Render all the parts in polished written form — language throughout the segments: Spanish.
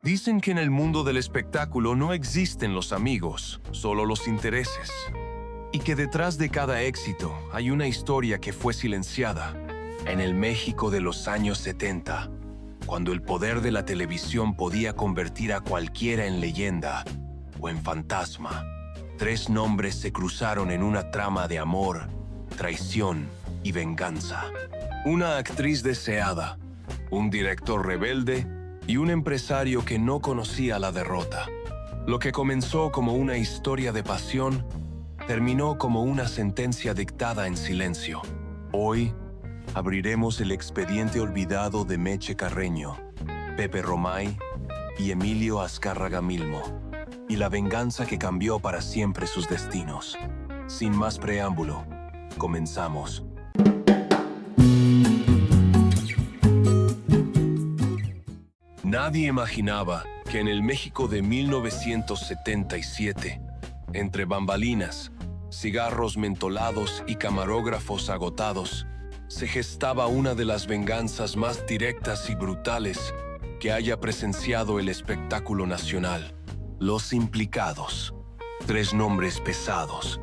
Dicen que en el mundo del espectáculo no existen los amigos, solo los intereses. Y que detrás de cada éxito hay una historia que fue silenciada. En el México de los años 70, cuando el poder de la televisión podía convertir a cualquiera en leyenda o en fantasma, tres nombres se cruzaron en una trama de amor, traición y venganza. Una actriz deseada, un director rebelde y un empresario que no conocía la derrota. Lo que comenzó como una historia de pasión terminó como una sentencia dictada en silencio. Hoy abriremos el expediente olvidado de Meche Carreño, Pepe Romay y Emilio Azcárraga Milmo, y la venganza que cambió para siempre sus destinos. Sin más preámbulo, comenzamos. Nadie imaginaba que en el México de 1977, entre bambalinas, cigarros mentolados y camarógrafos agotados, se gestaba una de las venganzas más directas y brutales que haya presenciado el espectáculo nacional. Los implicados. Tres nombres pesados,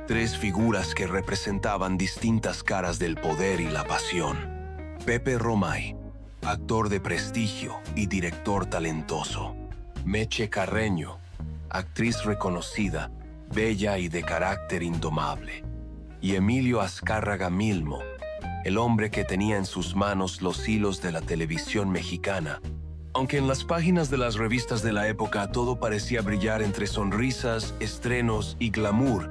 tres figuras que representaban distintas caras del poder y la pasión. Pepe Romay, actor de prestigio y director talentoso. Meche Carreño, actriz reconocida, bella y de carácter indomable. Y Emilio Azcárraga Milmo, el hombre que tenía en sus manos los hilos de la televisión mexicana. Aunque en las páginas de las revistas de la época todo parecía brillar entre sonrisas, estrenos y glamour,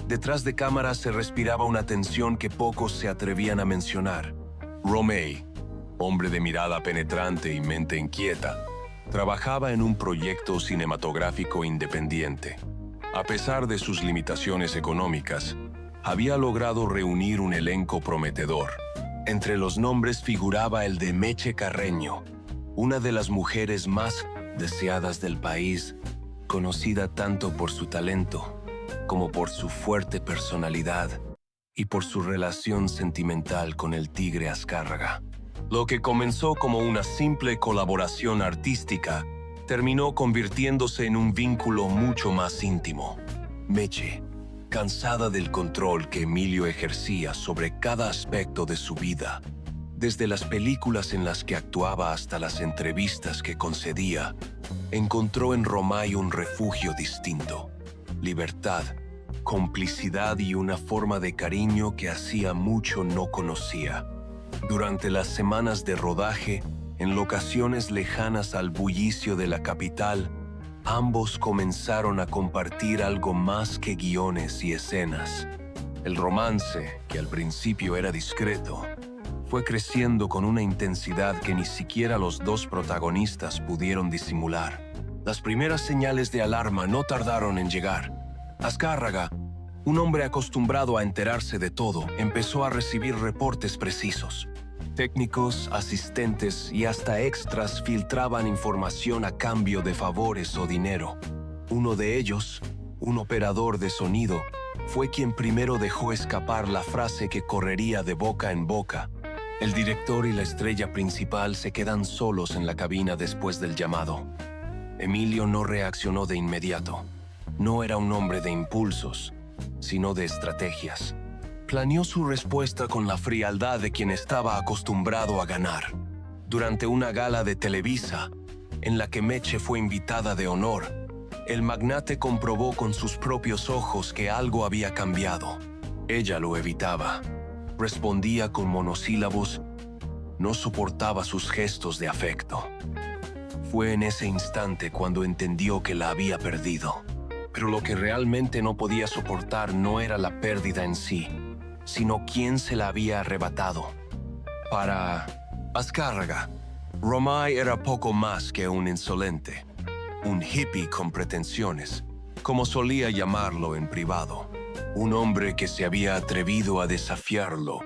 detrás de cámaras se respiraba una tensión que pocos se atrevían a mencionar. Romay, hombre de mirada penetrante y mente inquieta, trabajaba en un proyecto cinematográfico independiente. A pesar de sus limitaciones económicas, había logrado reunir un elenco prometedor. Entre los nombres figuraba el de Meche Carreño, una de las mujeres más deseadas del país, conocida tanto por su talento como por su fuerte personalidad y por su relación sentimental con el tigre Azcárraga. Lo que comenzó como una simple colaboración artística terminó convirtiéndose en un vínculo mucho más íntimo. Meche, cansada del control que Emilio ejercía sobre cada aspecto de su vida, desde las películas en las que actuaba hasta las entrevistas que concedía, encontró en Romay un refugio distinto, libertad, complicidad y una forma de cariño que hacía mucho no conocía. Durante las semanas de rodaje, en locaciones lejanas al bullicio de la capital, ambos comenzaron a compartir algo más que guiones y escenas. El romance, que al principio era discreto, fue creciendo con una intensidad que ni siquiera los dos protagonistas pudieron disimular. Las primeras señales de alarma no tardaron en llegar. Azcárraga, un hombre acostumbrado a enterarse de todo, empezó a recibir reportes precisos. Técnicos, asistentes y hasta extras filtraban información a cambio de favores o dinero. Uno de ellos, un operador de sonido, fue quien primero dejó escapar la frase que correría de boca en boca. El director y la estrella principal se quedan solos en la cabina después del llamado. Emilio no reaccionó de inmediato. No era un hombre de impulsos, sino de estrategias. Planeó su respuesta con la frialdad de quien estaba acostumbrado a ganar. Durante una gala de Televisa, en la que Meche fue invitada de honor, el magnate comprobó con sus propios ojos que algo había cambiado. Ella lo evitaba. Respondía con monosílabos. No soportaba sus gestos de afecto. Fue en ese instante cuando entendió que la había perdido. Pero lo que realmente no podía soportar no era la pérdida en sí, sino quién se la había arrebatado. Para Azcárraga, Romay era poco más que un insolente, un hippie con pretensiones, como solía llamarlo en privado. Un hombre que se había atrevido a desafiarlo,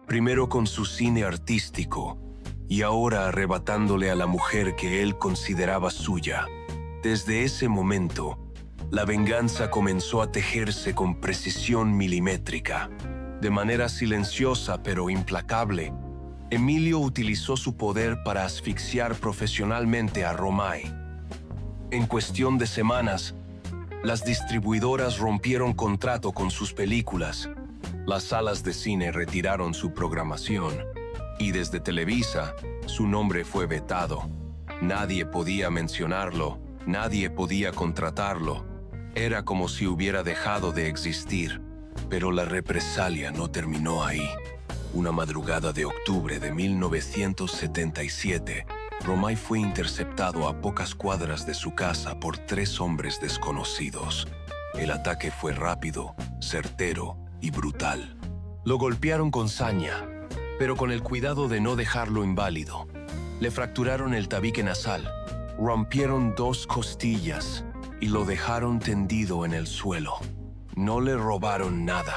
primero con su cine artístico y ahora arrebatándole a la mujer que él consideraba suya. Desde ese momento, la venganza comenzó a tejerse con precisión milimétrica. De manera silenciosa pero implacable, Emilio utilizó su poder para asfixiar profesionalmente a Romay. En cuestión de semanas, las distribuidoras rompieron contrato con sus películas. Las salas de cine retiraron su programación y desde Televisa su nombre fue vetado. Nadie podía mencionarlo, nadie podía contratarlo. Era como si hubiera dejado de existir. Pero la represalia no terminó ahí. Una madrugada de octubre de 1977, Romay fue interceptado a pocas cuadras de su casa por 3 hombres desconocidos. El ataque fue rápido, certero y brutal. Lo golpearon con saña, pero con el cuidado de no dejarlo inválido. Le fracturaron el tabique nasal, rompieron 2 costillas y lo dejaron tendido en el suelo. No le robaron nada.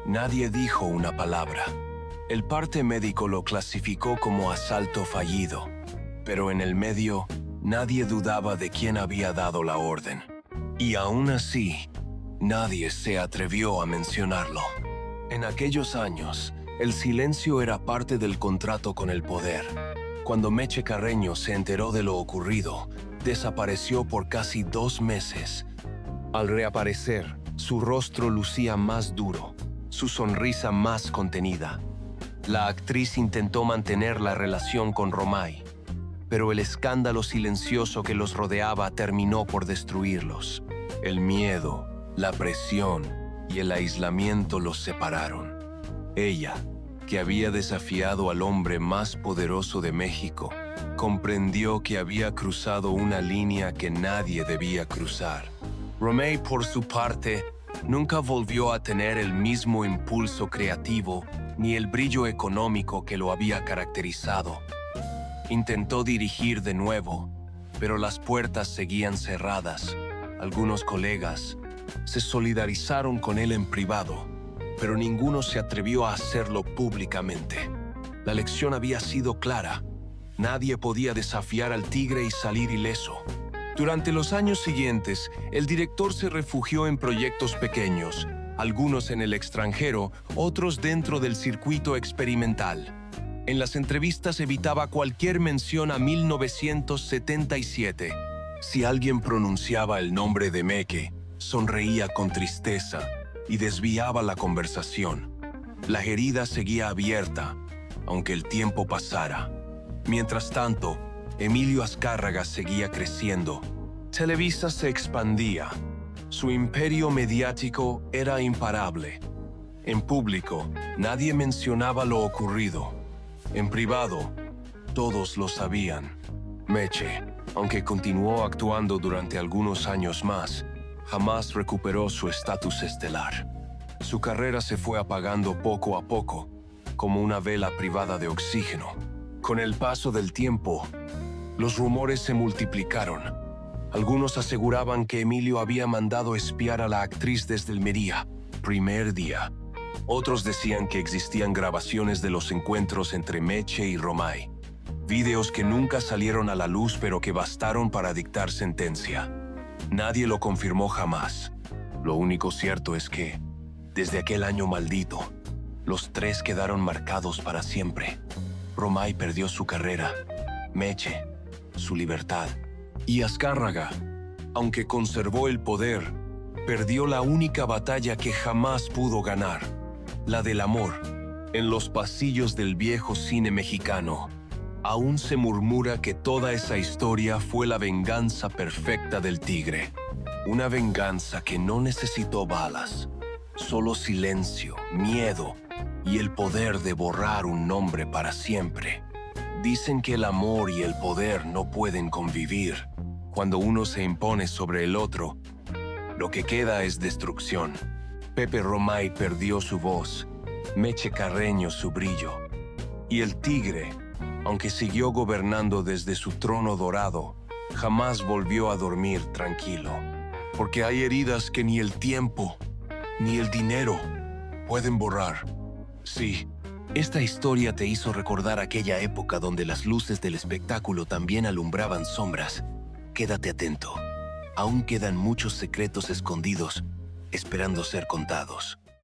Nadie dijo una palabra. El parte médico lo clasificó como asalto fallido, pero en el medio nadie dudaba de quién había dado la orden. Y aún así, nadie se atrevió a mencionarlo. En aquellos años, el silencio era parte del contrato con el poder. Cuando Meche Carreño se enteró de lo ocurrido, desapareció por casi 2 meses. Al reaparecer, su rostro lucía más duro, su sonrisa más contenida. La actriz intentó mantener la relación con Romay, pero el escándalo silencioso que los rodeaba terminó por destruirlos. El miedo, la presión y el aislamiento los separaron. Ella, que había desafiado al hombre más poderoso de México, comprendió que había cruzado una línea que nadie debía cruzar. Romay, por su parte, nunca volvió a tener el mismo impulso creativo ni el brillo económico que lo había caracterizado. Intentó dirigir de nuevo, pero las puertas seguían cerradas. Algunos colegas se solidarizaron con él en privado, pero ninguno se atrevió a hacerlo públicamente. La lección había sido clara. Nadie podía desafiar al tigre y salir ileso. Durante los años siguientes, el director se refugió en proyectos pequeños, algunos en el extranjero, otros dentro del circuito experimental. En las entrevistas evitaba cualquier mención a 1977. Si alguien pronunciaba el nombre de Meche, sonreía con tristeza y desviaba la conversación. La herida seguía abierta, aunque el tiempo pasara. Mientras tanto, Emilio Azcárraga seguía creciendo. Televisa se expandía. Su imperio mediático era imparable. En público, nadie mencionaba lo ocurrido. En privado, todos lo sabían. Meche, aunque continuó actuando durante algunos años más, jamás recuperó su estatus estelar. Su carrera se fue apagando poco a poco, como una vela privada de oxígeno. Con el paso del tiempo, los rumores se multiplicaron. Algunos aseguraban que Emilio había mandado espiar a la actriz desde el primer día. Otros decían que existían grabaciones de los encuentros entre Meche y Romay. Videos que nunca salieron a la luz pero que bastaron para dictar sentencia. Nadie lo confirmó jamás. Lo único cierto es que, desde aquel año maldito, los 3 quedaron marcados para siempre. Romay perdió su carrera, Meche, su libertad. Y Azcárraga, aunque conservó el poder, perdió la única batalla que jamás pudo ganar, la del amor. En los pasillos del viejo cine mexicano, aún se murmura que toda esa historia fue la venganza perfecta del tigre. Una venganza que no necesitó balas, solo silencio, miedo y el poder de borrar un nombre para siempre. Dicen que el amor y el poder no pueden convivir. Cuando uno se impone sobre el otro, lo que queda es destrucción. Pepe Romay perdió su voz, Meche Carreño su brillo. Y el tigre, aunque siguió gobernando desde su trono dorado, jamás volvió a dormir tranquilo. Porque hay heridas que ni el tiempo, ni el dinero pueden borrar. Sí, esta historia te hizo recordar aquella época donde las luces del espectáculo también alumbraban sombras. Quédate atento. Aún quedan muchos secretos escondidos, esperando ser contados.